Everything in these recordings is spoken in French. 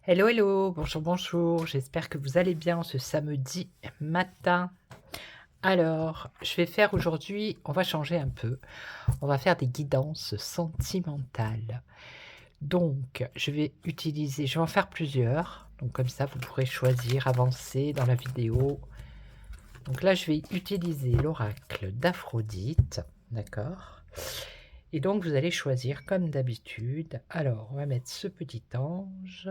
Hello, hello, bonjour, bonjour, j'espère que vous allez bien ce samedi matin. Alors, je vais faire aujourd'hui, on va changer un peu, on va faire des guidances sentimentales. Donc, je vais en faire plusieurs, donc comme ça vous pourrez choisir, avancer dans la vidéo. Donc là, je vais utiliser l'oracle d'Aphrodite, d'accord? Et donc, vous allez choisir comme d'habitude. Alors, on va mettre ce petit ange.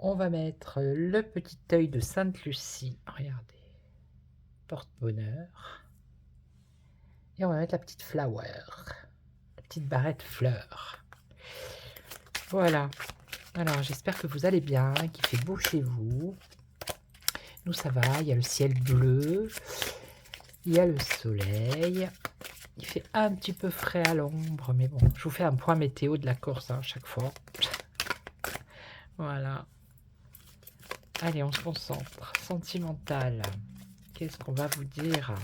On va mettre le petit œil de Sainte Lucie, regardez, porte-bonheur. Et on va mettre la petite flower, la petite barrette fleur. Voilà. Alors j'espère que vous allez bien, qu'il fait beau chez vous. Nous ça va, il y a le ciel bleu, il y a le soleil. Il fait un petit peu frais à l'ombre, mais bon, je vous fais un point météo de la Corse à chaque fois. Voilà. Allez, on se concentre. Sentimental. Qu'est-ce qu'on va vous dire?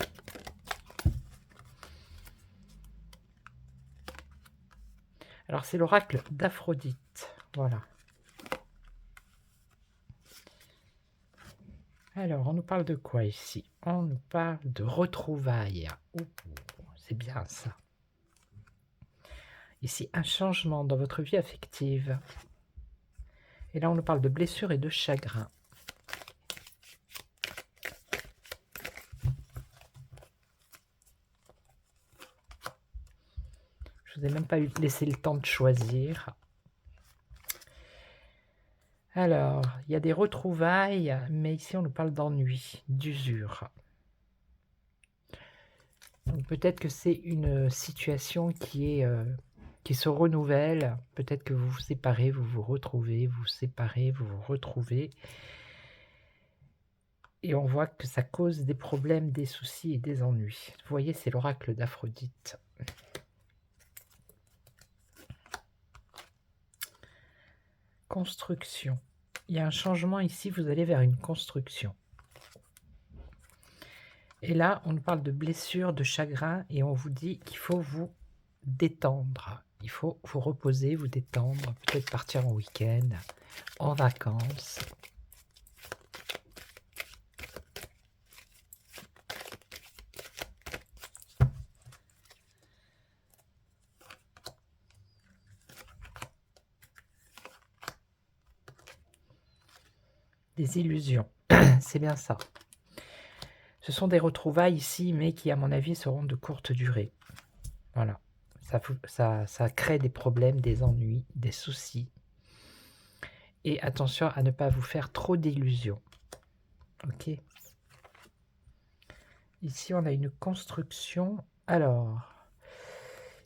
Alors, c'est l'oracle d'Aphrodite. Voilà. Alors, on nous parle de quoi ici? On nous parle de retrouvailles. Ouh, c'est bien ça. Ici, un changement dans votre vie affective. Et là, on nous parle de blessures et de chagrin. Je vous ai même pas laissé le temps de choisir. Alors, il y a des retrouvailles, mais ici, on nous parle d'ennui, d'usure. Donc, peut-être que c'est une situation qui se renouvelle. Peut-être que vous vous séparez, vous vous retrouvez, vous vous séparez, vous vous retrouvez. Et on voit que ça cause des problèmes, des soucis et des ennuis. Vous voyez, c'est l'oracle d'Aphrodite. Construction. Il y a un changement ici, vous allez vers une construction. Et là, on nous parle de blessures, de chagrin, et on vous dit qu'il faut vous détendre. Il faut vous reposer, vous détendre, peut-être partir en week-end, en vacances. Des illusions, c'est bien ça. Ce sont des retrouvailles ici, mais qui, à mon avis, seront de courte durée. Voilà. Ça crée des problèmes, des ennuis, des soucis. Et attention à ne pas vous faire trop d'illusions. Ok. Ici, on a une construction. Alors,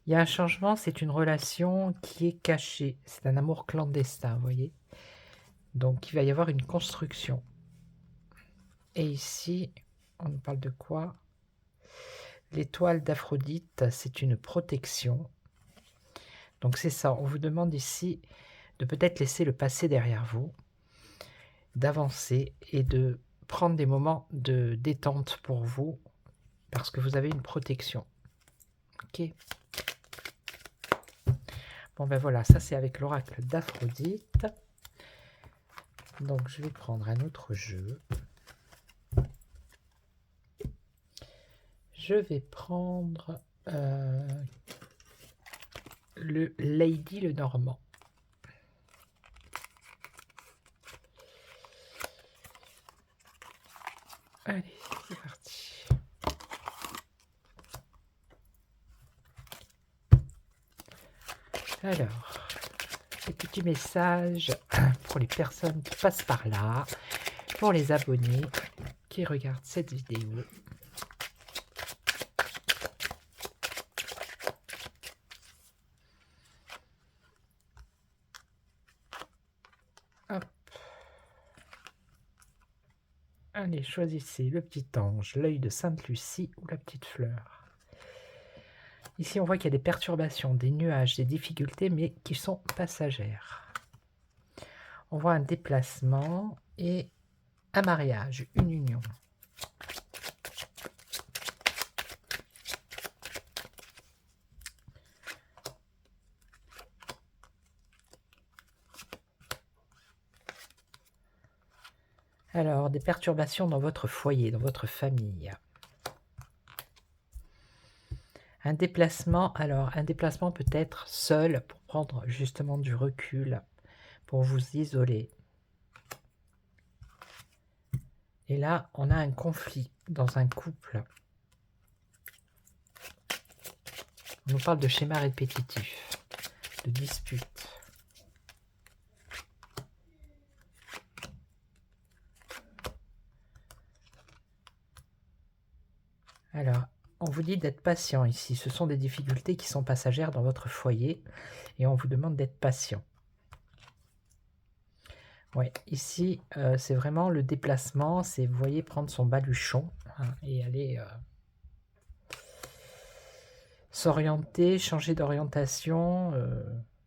il y a un changement, c'est une relation qui est cachée. C'est un amour clandestin, vous voyez. Donc, il va y avoir une construction. Et ici, on nous parle de quoi? L'étoile d'Aphrodite, c'est une protection. Donc, c'est ça. On vous demande ici de peut-être laisser le passé derrière vous, d'avancer et de prendre des moments de détente pour vous, parce que vous avez une protection. Ok. Bon ben voilà, ça c'est avec l'oracle d'Aphrodite. Donc je vais prendre un autre jeu. Je vais prendre le Lady le Normand. Allez, c'est parti. Alors, des petits messages pour les personnes qui passent par là, pour les abonnés qui regardent cette vidéo. Hop. Allez, choisissez le petit ange, l'œil de Sainte Lucie ou la petite fleur. Ici, on voit qu'il y a des perturbations, des nuages, des difficultés, mais qui sont passagères. On voit un déplacement et un mariage, une union. Alors, des perturbations dans votre foyer, dans votre famille. Un déplacement, alors un déplacement peut être seul pour prendre justement du recul, pour vous isoler. Et là, on a un conflit dans un couple. On nous parle de schéma répétitif, de dispute. Alors, on vous dit d'être patient ici. Ce sont des difficultés qui sont passagères dans votre foyer et on vous demande d'être patient. Ouais, ici, c'est vraiment le déplacement, c'est, vous voyez, prendre son baluchon hein, et aller s'orienter, changer d'orientation,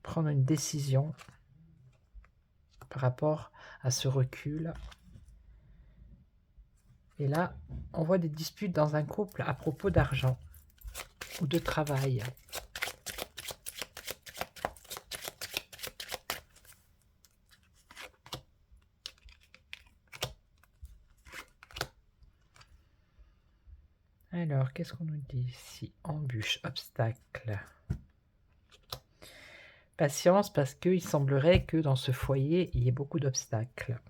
prendre une décision par rapport à ce recul. Et là, on voit des disputes dans un couple à propos d'argent ou de travail. Alors, qu'est-ce qu'on nous dit ici? Embûche, obstacle. Patience, parce qu'il semblerait que dans ce foyer, il y ait beaucoup d'obstacles.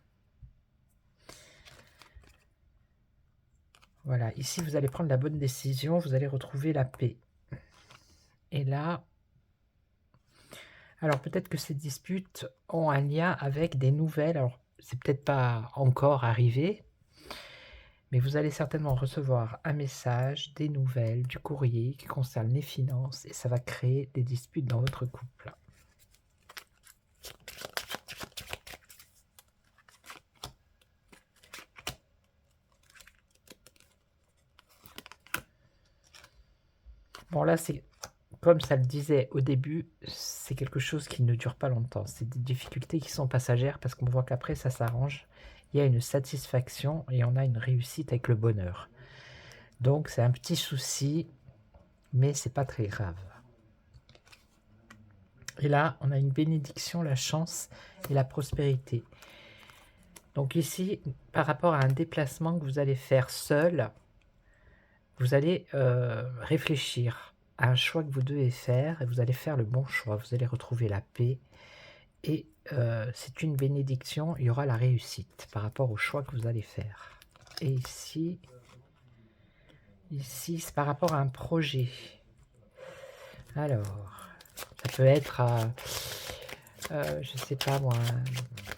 Voilà, ici, vous allez prendre la bonne décision, vous allez retrouver la paix. Et là, alors peut-être que ces disputes ont un lien avec des nouvelles. Alors, c'est peut-être pas encore arrivé, mais vous allez certainement recevoir un message, des nouvelles, du courrier qui concerne les finances, et ça va créer des disputes dans votre couple. Bon, là, c'est comme ça le disait au début, c'est quelque chose qui ne dure pas longtemps. C'est des difficultés qui sont passagères parce qu'on voit qu'après, ça s'arrange. Il y a une satisfaction et on a une réussite avec le bonheur. Donc, c'est un petit souci, mais c'est pas très grave. Et là, on a une bénédiction, la chance et la prospérité. Donc ici, par rapport à un déplacement que vous allez faire seul, vous allez réfléchir à un choix que vous devez faire et vous allez faire le bon choix. Vous allez retrouver la paix et c'est une bénédiction. Il y aura la réussite par rapport au choix que vous allez faire. Et ici c'est par rapport à un projet. Alors, ça peut être, je sais pas moi,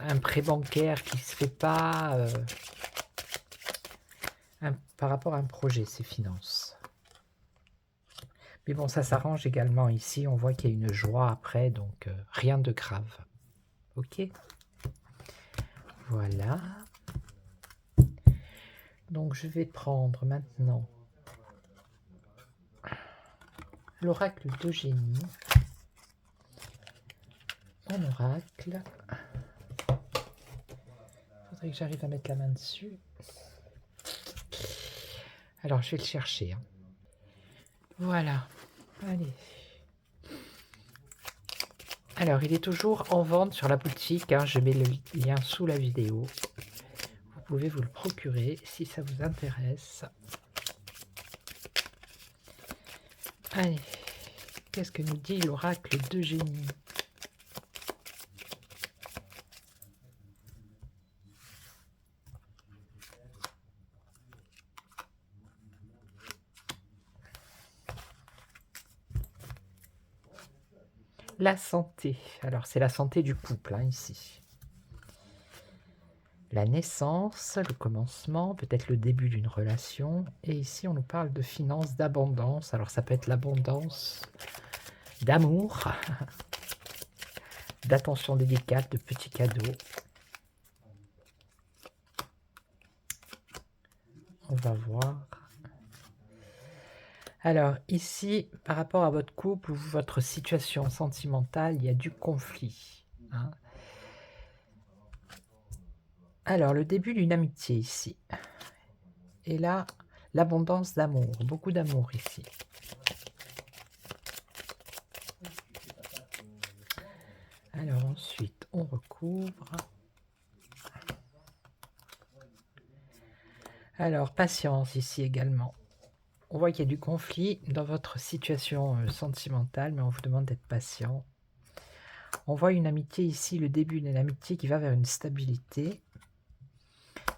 un prêt bancaire qui se fait pas, par rapport à un projet, ces finances. Mais bon, ça s'arrange également ici. On voit qu'il y a une joie après, donc rien de grave. Ok. Voilà. Donc je vais prendre maintenant l'oracle d'Eugénie. Mon oracle. Il faudrait que j'arrive à mettre la main dessus. Alors je vais le chercher. Hein. Voilà. Allez. Alors il est toujours en vente sur la boutique. Hein. Je mets le lien sous la vidéo. Vous pouvez vous le procurer si ça vous intéresse. Allez, qu'est-ce que nous dit l'oracle d'Eugénie? La santé. Alors c'est la santé du couple hein, ici. La naissance, le commencement, peut-être le début d'une relation. Et ici, on nous parle de finances, d'abondance. Alors, ça peut être l'abondance d'amour, d'attention délicate, de petits cadeaux. On va voir. Alors, ici, par rapport à votre couple ou votre situation sentimentale, il y a du conflit. Hein. Alors, le début d'une amitié ici. Et là, l'abondance d'amour, beaucoup d'amour ici. Alors ensuite, on recouvre. Alors, patience ici également. On voit qu'il y a du conflit dans votre situation sentimentale, mais on vous demande d'être patient. On voit une amitié ici, le début d'une amitié qui va vers une stabilité.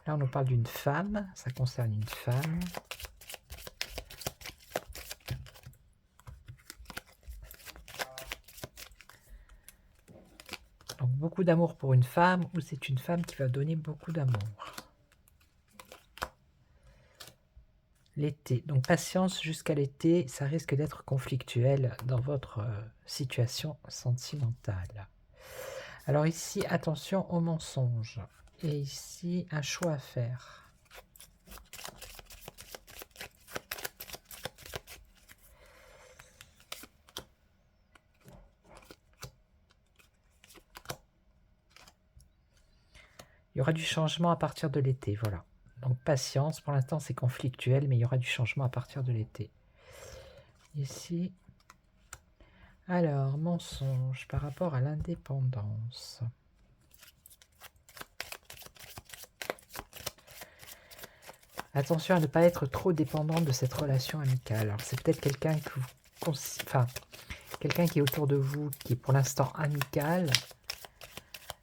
Là, on nous parle d'une femme, ça concerne une femme. Donc, beaucoup d'amour pour une femme, ou c'est une femme qui va donner beaucoup d'amour. L'été, donc patience jusqu'à l'été, ça risque d'être conflictuel dans votre situation sentimentale. Alors ici, attention aux mensonges. Et ici, un choix à faire. Il y aura du changement à partir de l'été, voilà. Donc patience, pour l'instant c'est conflictuel, mais il y aura du changement à partir de l'été. Ici, alors, mensonge par rapport à l'indépendance. Attention à ne pas être trop dépendant de cette relation amicale. Alors c'est peut-être quelqu'un que vous... Enfin, quelqu'un qui est autour de vous, qui est pour l'instant amical.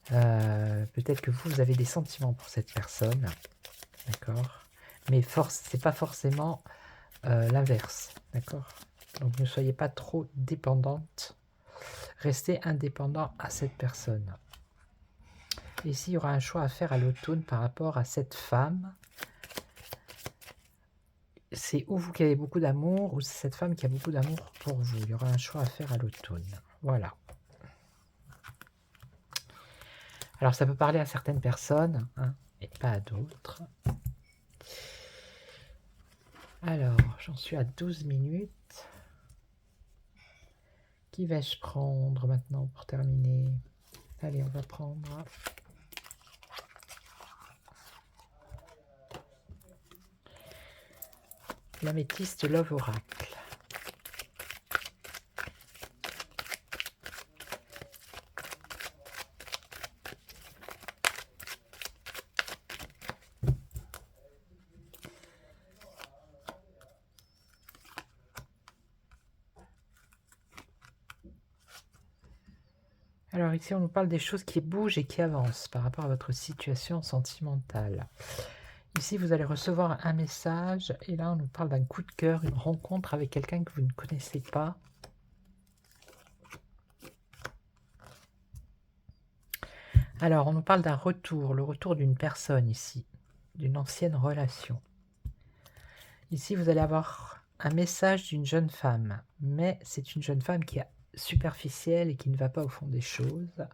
Peut-être que vous avez des sentiments pour cette personne. D'accord, mais c'est pas forcément l'inverse, d'accord. Donc ne soyez pas trop dépendante, restez indépendant à cette personne. Ici, il y aura un choix à faire à l'automne par rapport à cette femme. C'est ou vous qui avez beaucoup d'amour, ou c'est cette femme qui a beaucoup d'amour pour vous. Il y aura un choix à faire à l'automne. Voilà. Alors ça peut parler à certaines personnes, hein, et pas à d'autres. Alors, j'en suis à 12 minutes. Qui vais-je prendre maintenant pour terminer? Allez, on va prendre... l'améthyste Love Oracle. Alors ici, on nous parle des choses qui bougent et qui avancent par rapport à votre situation sentimentale. Ici, vous allez recevoir un message et là, on nous parle d'un coup de cœur, une rencontre avec quelqu'un que vous ne connaissez pas. Alors, on nous parle d'un retour, le retour d'une personne ici, d'une ancienne relation. Ici, vous allez avoir un message d'une jeune femme, mais c'est une jeune femme qui est superficielle et qui ne va pas au fond des choses.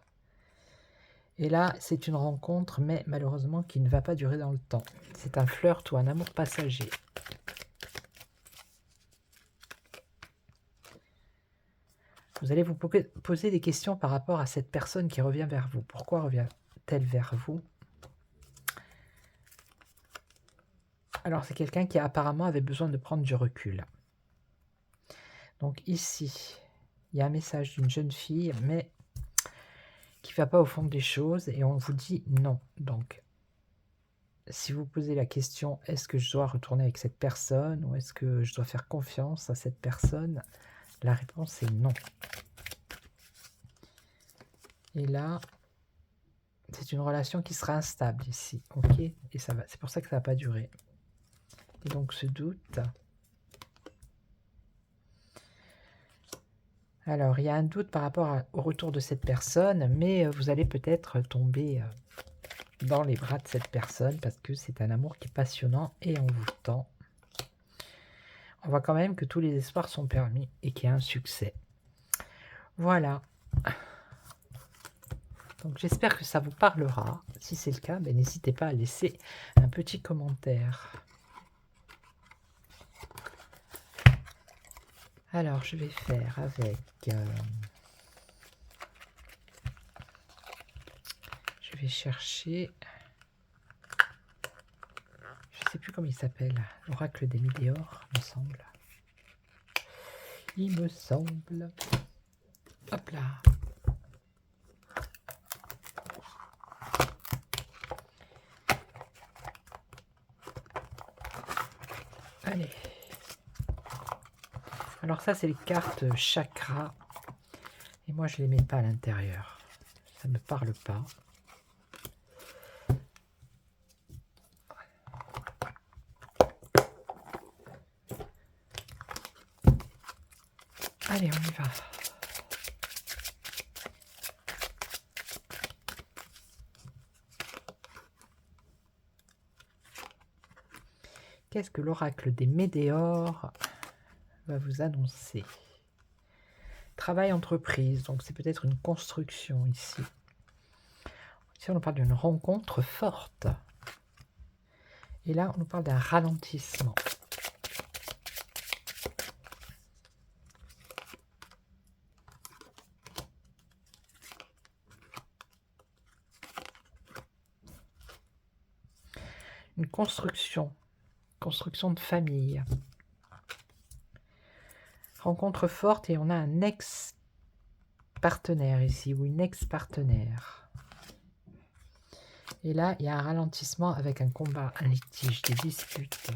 Et là, c'est une rencontre, mais malheureusement qui ne va pas durer dans le temps. C'est un flirt ou un amour passager. Vous allez vous poser des questions par rapport à cette personne qui revient vers vous. Pourquoi revient-elle vers vous? Alors, c'est quelqu'un qui apparemment avait besoin de prendre du recul. Donc ici, il y a un message d'une jeune fille, mais qui ne va pas au fond des choses, et on vous dit non. Donc, si vous posez la question, est-ce que je dois retourner avec cette personne, ou est-ce que je dois faire confiance à cette personne? La réponse est non. Et là, c'est une relation qui sera instable ici, ok? Et c'est pour ça que ça va pas durer. Et donc ce doute. Alors, il y a un doute par rapport au retour de cette personne, mais vous allez peut-être tomber dans les bras de cette personne parce que c'est un amour qui est passionnant et envoûtant. On voit quand même que tous les espoirs sont permis et qu'il y a un succès. Voilà. Donc j'espère que ça vous parlera. Si c'est le cas, ben, n'hésitez pas à laisser un petit commentaire. Alors je vais faire avec... je vais chercher... Je ne sais plus comment il s'appelle. L'oracle des météores, me semble. Il me semble... Hop là. Allez. Alors ça, c'est les cartes chakras. Et moi, je les mets pas à l'intérieur. Ça ne me parle pas. Allez, on y va. Qu'est-ce que l'oracle des Médéors va vous annoncer? Travail entreprise, donc c'est peut-être une construction ici. Ici, on nous parle d'une rencontre forte. Et là, on nous parle d'un ralentissement. Une construction de famille. Rencontre forte et on a un ex-partenaire ici, ou une ex-partenaire. Et là, il y a un ralentissement avec un combat, un litige, des disputes.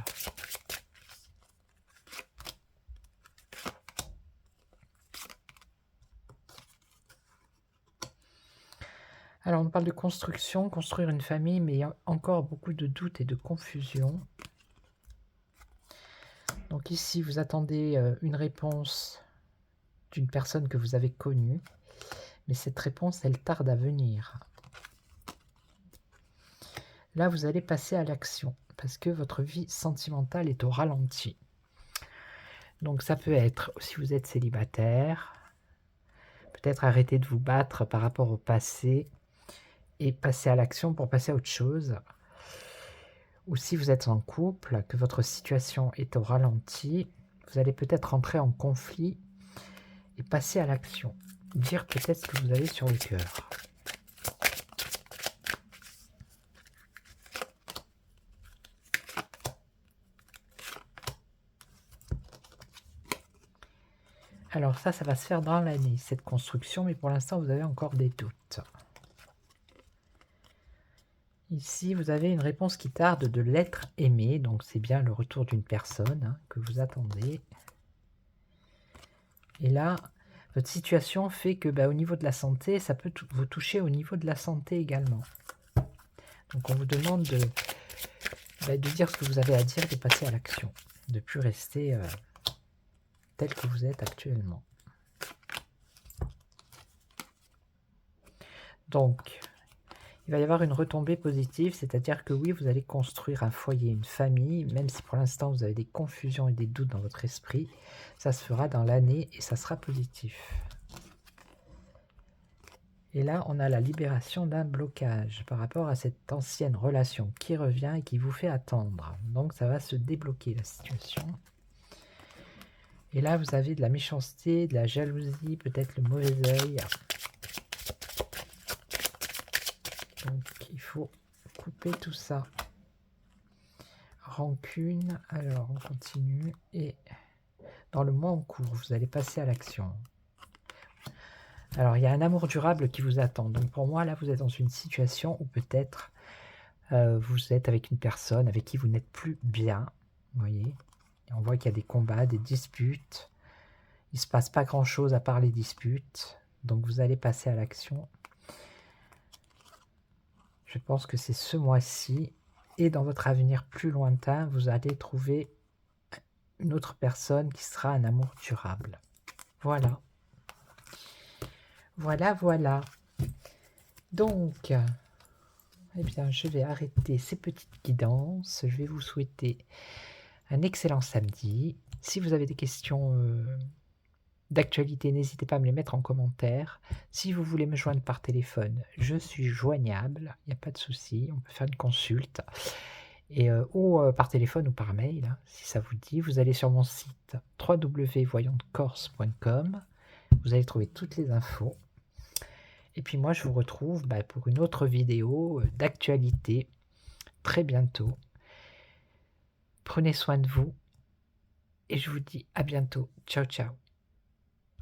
Alors, on parle de construction, construire une famille, mais il y a encore beaucoup de doutes et de confusion. Donc ici, vous attendez une réponse d'une personne que vous avez connue, mais cette réponse, elle tarde à venir. Là, vous allez passer à l'action, parce que votre vie sentimentale est au ralenti. Donc ça peut être, si vous êtes célibataire, peut-être arrêter de vous battre par rapport au passé, et passer à l'action pour passer à autre chose. Ou si vous êtes en couple, que votre situation est au ralenti, vous allez peut-être rentrer en conflit et passer à l'action. Dire peut-être ce que vous avez sur le cœur. Alors ça va se faire dans l'année, cette construction, mais pour l'instant, vous avez encore des doutes. Ici, vous avez une réponse qui tarde de l'être aimé, donc c'est bien le retour d'une personne que vous attendez. Et là, votre situation fait que au niveau de la santé, ça peut vous toucher au niveau de la santé également. Donc on vous demande de dire ce que vous avez à dire, de passer à l'action, de ne plus rester tel que vous êtes actuellement. Donc, il va y avoir une retombée positive, c'est-à-dire que oui, vous allez construire un foyer, une famille, même si pour l'instant vous avez des confusions et des doutes dans votre esprit, ça se fera dans l'année et ça sera positif. Et là, on a la libération d'un blocage par rapport à cette ancienne relation qui revient et qui vous fait attendre. Donc ça va se débloquer la situation. Et là, vous avez de la méchanceté, de la jalousie, peut-être le mauvais œil. Donc il faut couper tout ça. Rancune, alors on continue. Et dans le mois en cours, vous allez passer à l'action. Alors il y a un amour durable qui vous attend. Donc pour moi, là, vous êtes dans une situation où peut-être vous êtes avec une personne avec qui vous n'êtes plus bien. Vous voyez, et on voit qu'il y a des combats, des disputes. Il ne se passe pas grand-chose à part les disputes. Donc vous allez passer à l'action. Je pense que c'est ce mois-ci. Et dans votre avenir plus lointain, vous allez trouver une autre personne qui sera un amour durable. Voilà. Voilà, voilà. Donc, eh bien, je vais arrêter ces petites guidances. Je vais vous souhaiter un excellent samedi. Si vous avez des questions d'actualité, n'hésitez pas à me les mettre en commentaire. Si vous voulez me joindre par téléphone, je suis joignable, il n'y a pas de souci, on peut faire une consulte. Et, ou par téléphone ou par mail, si ça vous dit. Vous allez sur mon site www.voyantecorse.com, vous allez trouver toutes les infos. Et puis moi, je vous retrouve pour une autre vidéo d'actualité très bientôt. Prenez soin de vous et je vous dis à bientôt. Ciao, ciao.